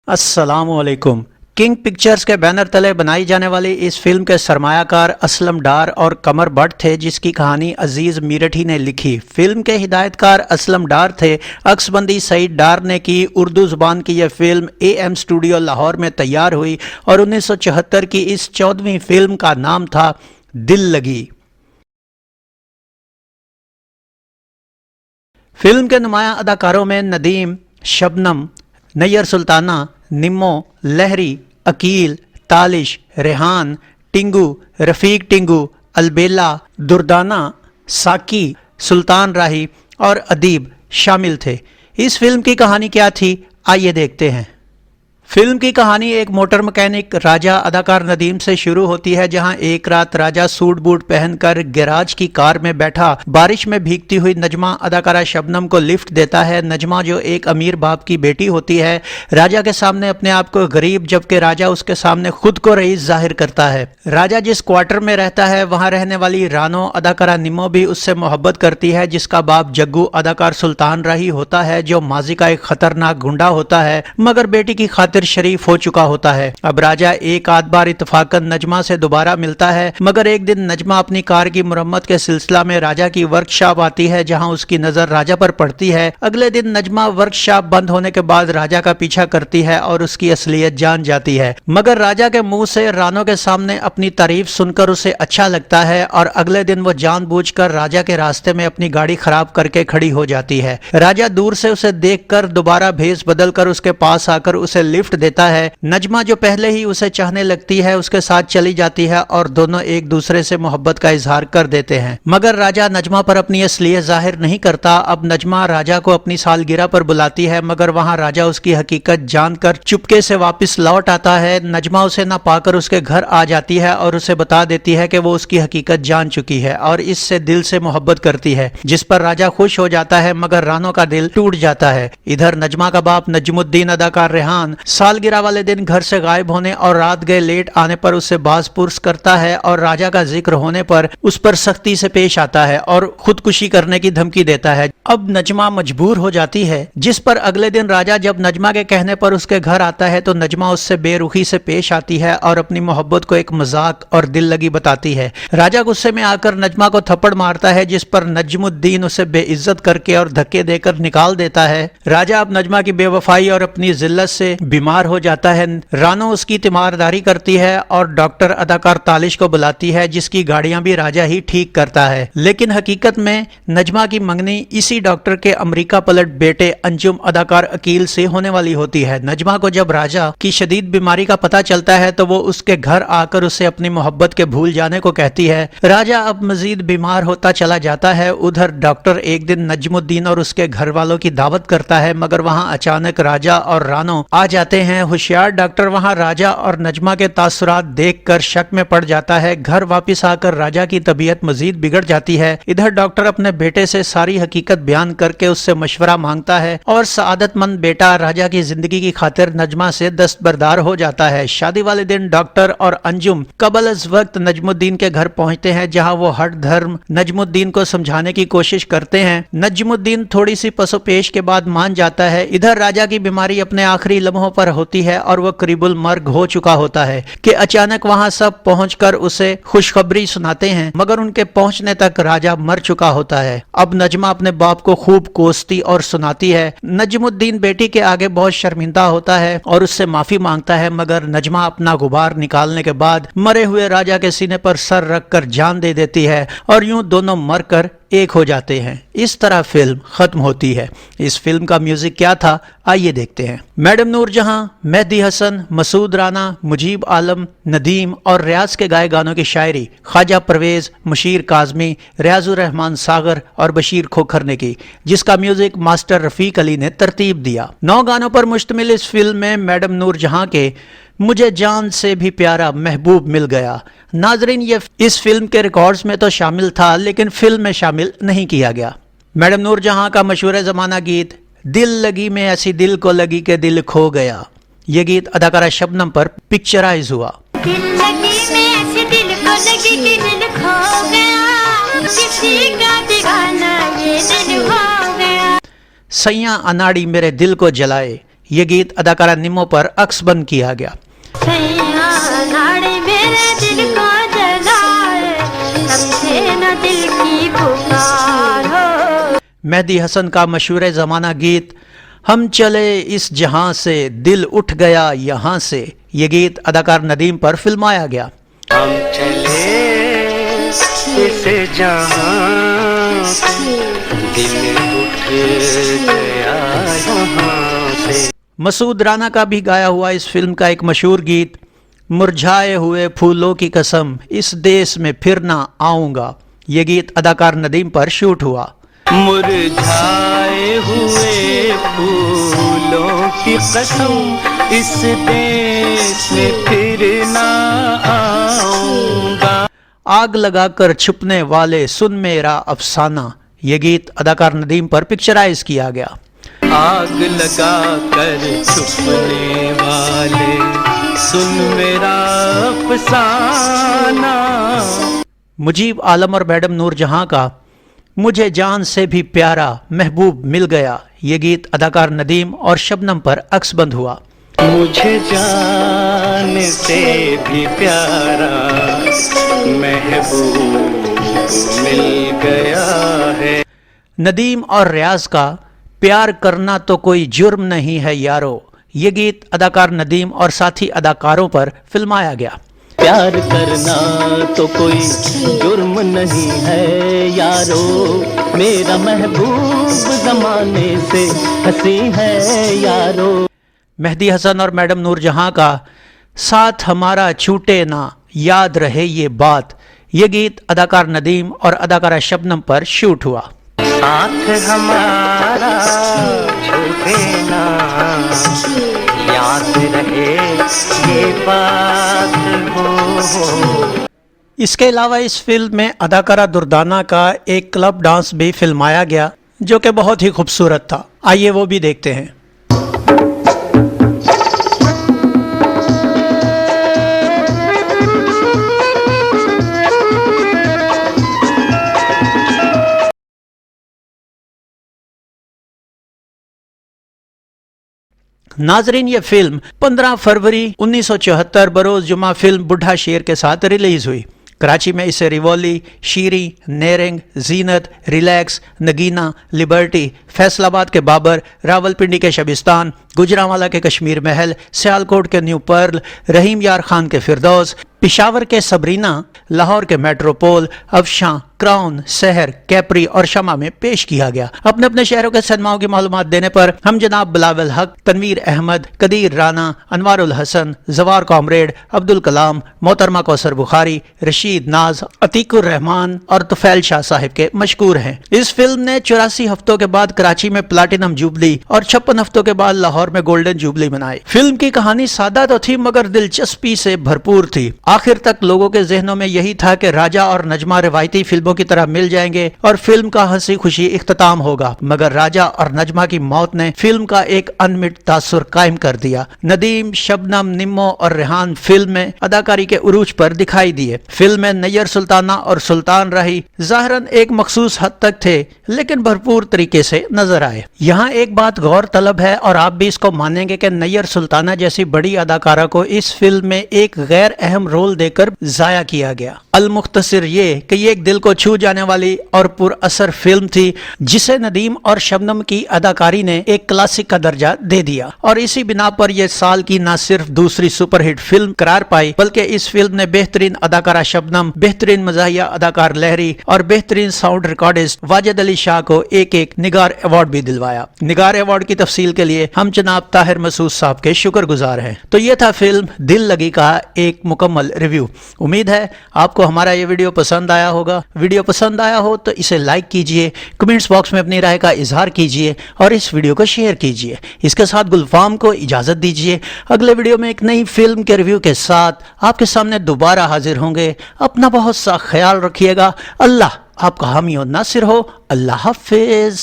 अस्सलामुअलैकुम। King pictures के banner तले बनाई जाने वाली इस फिल्म के सरमायाकार असलम डार और कमर बट थे, जिसकी कहानी अजीज मीरठी ने लिखी। फिल्म के हिदायतकार असलम डार थे। अक्सबंदी सईद डार ने की। उर्दू जुबान की यह फिल्म AM स्टूडियो लाहौर में तैयार हुई और 1974 की इस 14वीं फिल्म का नाम था दिल लगी। फिल्म के नुमाया अदाकारों में नदीम, शबनम, नैयर सुल्ताना, निम्मो, लहरी, अकील, तालिश, रेहान, टिंगू, रफ़ीक टिंगू, अलबेला, दुर्दाना, साकी, सुल्तान राही और अदीब शामिल थे। इस फिल्म की कहानी क्या थी, आइए देखते हैं। फिल्म की कहानी एक मोटर मैकेनिक राजा अदाकार नदीम से शुरू होती है, जहां एक रात राजा सूट बूट पहनकर गैराज की कार में बैठा बारिश में भीगती हुई नजमा अदाकारा शबनम को लिफ्ट देता है। नजमा जो एक अमीर बाप की बेटी होती है, राजा के सामने अपने आप को गरीब, जबकि राजा उसके सामने खुद को रईस जाहिर करता है। राजा जिस क्वार्टर में रहता है वहां रहने वाली रानो अदाकारा निम्मो भी उससे मोहब्बत करती है, जिसका बाप जग्गू अदाकार सुल्तान राही होता है, जो माजी का एक खतरनाक गुंडा होता है मगर बेटी की खातिर शरीफ हो चुका होता है। अब राजा एक आध बार इत्तफाकन नजमा से दोबारा मिलता है, मगर एक दिन नजमा अपनी कार की मुरम्मत के सिलसिला में राजा की वर्कशॉप आती है, जहां उसकी नजर राजा पर पड़ती है। अगले दिन नजमा वर्कशॉप बंद होने के बाद राजा का पीछा करती है और उसकी असलियत जान जाती है, मगर राजा के मुंह से रानो के सामने अपनी तारीफ सुनकर उसे अच्छा लगता है और अगले दिन वो जानबूझकर राजा के रास्ते में अपनी गाड़ी खराब करके खड़ी हो जाती है। राजा दूर से उसे देखकर दोबारा भेस बदलकर उसके पास आकर उसे लिफ्ट देता है। नजमा जो पहले ही उसे चाहने लगती है, उसके साथ चली जाती है और दोनों एक दूसरे से मोहब्बत का इजहार कर देते हैं, मगर राजा नजमा पर अपनी असलियत जाहिर नहीं करता। अब नजमा राजा को अपनी सालगिरह पर बुलाती है, मगर वहां राजा उसकी हकीकत जानकर चुपके से वापस लौट आता है। नजमा उसे न पाकर उसके घर आ जाती है और उसे बता देती है कि वो उसकी हकीकत जान चुकी है और इससे दिल से मोहब्बत करती है, जिस पर राजा खुश हो जाता है, मगर रानो का दिल टूट जाता है। इधर नजमा का बाप नजमुद्दीन अदाकार रेहान सालगिरह वाले दिन घर से गायब होने और रात गए लेट आने पर उससे बाज पुरस करता है और राजा का जिक्र होने पर उस पर सख्ती से पेश आता है और खुदकुशी करने की धमकी देता है। अब नजमा मजबूर हो जाती है, जिस पर अगले दिन राजा जब नजमा के कहने पर उसके घर आता है तो नजमा उससे बेरुखी से पेश आती है और अपनी मोहब्बत को एक मजाक और दिल लगी बताती है। राजा गुस्से में आकर नजमा को थप्पड़ मारता है, जिस पर नजमुद्दीन उसे बेइज्जत करके और धक्के देकर निकाल देता है। राजा अब नजमा की बेवफाई और अपनी जिल्लत से बीमार हो जाता है। रानो उसकी तीमारदारी करती है और डॉक्टर अदाकार तालिश को बुलाती है, जिसकी गाड़ियां भी राजा ही ठीक करता है। लेकिन हकीकत में नजमा की मंगनी इसी डॉक्टर के अमेरिका पलट बेटे अंजुम अदाकार अकील से होने वाली होती है। नजमा को जब राजा की शदीद बीमारी का पता चलता है तो वो उसके घर आकर उसे अपनी मोहब्बत के भूल जाने को कहती है। राजा अब मजीद बीमार होता चला जाता है। उधर डॉक्टर एक दिन नजमुद्दीन और उसके घर वालों की दावत करता है, मगर वहां अचानक राजा और रानो आ जाते हैं। होशियार डॉक्टर वहां राजा और नजमा के तासुरात देखकर शक में पड़ जाता है। घर वापस आकर राजा की तबीयत मजीद बिगड़ जाती है। इधर डॉक्टर अपने बेटे से सारी हकीकत बयान करके उससे मशवरा मांगता है और सआदतमंद बेटा राजा की जिंदगी की खातिर नजमा से दस्तबरदार हो जाता है। शादी वाले दिन डॉक्टर और अंजुम कबल अज वक्त नजमुद्दीन के घर पहुंचते हैं, जहां वो हट धर्म नजमुद्दीन को समझाने की कोशिश करते हैं। नजमुद्दीन थोड़ी सी पसोपेश के बाद मान जाता है। इधर राजा की बीमारी अपने आखिरी लम्हों पर होती है और वह करीबुल मर्ग हो चुका होता है कि अचानक वहां सब पहुंचकर उसे खुशखबरी सुनाते हैं, मगर उनके पहुंचने तक राजा मर चुका होता है। अब नजमा अपने बाप को खूब कोसती और सुनाती है। नजमुद्दीन बेटी के आगे बहुत शर्मिंदा होता है और उससे माफी मांगता है, मगर नजमा अपना गुबार निकालने के बाद मरे हुए राजा के सीने पर सर रखकर जान दे देती है और यूं दोनों मरकर एक हो जाते हैं। इस तरह फिल्म खत्म होती है। इस फिल्म का म्यूजिक क्या था, आइए देखते हैं। मैडम नूरजहां, मेहदी हसन, मसूद राना, मुजीब आलम, नदीम और रियाज के गाए गानों की शायरी ख्वाजा परवेज, मुशीर काजमी, रियाजुर रहमान सागर और बशीर खोखर ने की, जिसका म्यूजिक मास्टर रफीक अली ने तरतीब दिया। 9 गानों पर मुश्तमिल इस फिल्म में मैडम नूरजहां के मुझे जान से भी प्यारा महबूब मिल गया, नाजरीन, ये इस फिल्म के रिकॉर्ड्स में तो शामिल था, लेकिन फिल्म में शामिल नहीं किया गया। मैडम नूरजहां का मशहूर ज़माना गीत दिल लगी में ऐसी दिल को लगी के दिल खो गया, ये गीत अदाकारा शबनम पर पिक्चराइज हुआ। दिल लगी में ऐसी दिल को लगी के दिल खो गया, किसी का दीवाना ये दिल हो गया। सैया अनाड़ी मेरे दिल को जलाए, ये गीत अदाकारा निम्मो पर अक्सबंद किया गया। मेहदी हसन का मशहूर ज़माना गीत हम चले इस जहां से दिल उठ गया यहाँ से, ये गीत अदाकार नदीम पर फिल्माया गया। हम चले इस जहां से दिल उठ गया यहाँ से। मसूद राना का भी गाया हुआ इस फिल्म का एक मशहूर गीत मुरझाए हुए फूलों की कसम इस देश में फिर ना आऊंगा, ये गीत अदाकार नदीम पर शूट हुआ। मुरझाए हुए फूलों की कसम इस देश में फिर ना आऊंगा, आग लगाकर छुपने वाले सुन मेरा अफसाना, ये गीत अदाकार नदीम पर पिक्चराइज किया गया। आग लगा कर छुपने वाले सुन मेरा अफसाना। मुजीब आलम और मैडम नूरजहां का मुझे जान से भी प्यारा महबूब मिल गया, ये गीत अदाकार नदीम और शबनम पर अक्सबंद हुआ। मुझे जान से भी प्यारा महबूब मिल गया है। नदीम और रियाज का प्यार करना तो कोई जुर्म नहीं है यारो, ये गीत अदाकार नदीम और साथी अदाकारों पर फिल्माया गया। प्यार करना तो कोई जुर्म नहीं है यारो, मेरा महबूब जमाने से हंसी है यारो। मेहदी हसन और मैडम नूरजहां का साथ हमारा छूटे ना याद रहे ये बात, ये गीत अदाकार नदीम और अदाकारा शबनम पर शूट हुआ। साथ हमारा छूटे ना याद रहे ये बात हो। इसके अलावा इस फिल्म में अदाकारा दुर्दाना का एक क्लब डांस भी फिल्माया गया जो कि बहुत ही खूबसूरत था। आइए वो भी देखते हैं। नाजरीन, ये फिल्म 15 फरवरी 1974 बरोज जुमा फिल्म बुढ़ा शेर के साथ रिलीज हुई। कराची में इसे रिवोली, शीरी, नेरिंग, जीनत, रिलैक्स, नगीना, लिबर्टी, फैसलाबाद के बाबर, रावलपिंडी के शबिस्तान, गुजरांवाला के कश्मीर महल, सियालकोट के न्यू पर्ल, रहीम यार खान के फिरदौस, पिशावर के सबरीना, लाहौर के मेट्रोपोल, अफशां, क्राउन, शहर, कैपरी और शमा में पेश किया गया। अपने अपने शहरों के सिनेमाओं की मालूमात देने पर हम जनाब बिलावल हक, तनवीर अहमद, कदीर राना, अनवारुल हसन, जवार कॉमरेड, अब्दुल कलाम, मोहतरमा कौसर बुखारी, रशीद नाज, अतीकुर रहमान और तुफैल शाह साहिब के मशकूर हैं। इस फिल्म ने 84 हफ्तों के बाद कराची में प्लाटिनम जुबली और 56 हफ्तों के बाद लाहौर में गोल्डन जुबली मनाई। फिल्म की कहानी सादा तो थी मगर दिलचस्पी से भरपूर थी। आखिर तक लोगों के जहनों में यही था कि राजा और नजमा रिवायती फिल्मों की तरह मिल जाएंगे और फिल्म का हंसी खुशी इख्तिताम होगा, मगर राजा और नजमा की मौत ने फिल्म का एक अनमिट तासुर कायम कर दिया। नदीम, शबनम, निम्मो और रेहान फिल्म में अदाकारी के उरूज पर दिखाई दिए। फिल्म में नैयर सुल्ताना और सुल्तान राही ज़ाहिरन एक मखसूस हद तक थे लेकिन भरपूर तरीके से नजर आए। यहाँ एक बात गौर तलब है और आप भी इसको मानेंगे कि नैयर सुल्ताना जैसी बड़ी अदाकारा को इस फिल्म में एक गैर अहम रोल देकर जाया किया गया। अल-मुख्तसिर ये कि ये एक दिल को छू जाने वाली और पुरअसर फिल्म थी जिसे नदीम और शबनम की अदाकारी ने एक क्लासिक का दर्जा दे दिया और इसी बिना पर यह साल की न सिर्फ दूसरी सुपरहिट फिल्म करार पाई बल्कि इस फिल्म ने बेहतरीन अदाकारा शबनम, बेहतरीन मज़ाहिया अदाकार लहरी और बेहतरीन साउंड रिकॉर्डिस्ट वाजिद अली शाह को एक एक निगार अवार्ड भी दिलवाया। निगार अवार्ड की तफसील के लिए हम जनाब ताहिर मसूद साहब के शुक्रगुजार हैं। तो ये था फिल्म दिल लगी का एक मुकम्मल रिव्यू। उम्मीद है आपको हमारा ये वीडियो पसंद आया होगा। वीडियो पसंद आया हो तो इसे लाइक कीजिए, कमेंट्स बॉक्स में अपनी राय का इजहार कीजिए और इस वीडियो को शेयर कीजिए। इसके साथ गुलफाम को इजाजत दीजिए। अगले वीडियो में एक नई फिल्म के रिव्यू के साथ आपके सामने दोबारा हाजिर होंगे। अपना बहुत सा ख्याल रखिएगा। अल्लाह आपका हामी और नासिर हो। अल्लाह हाफिज।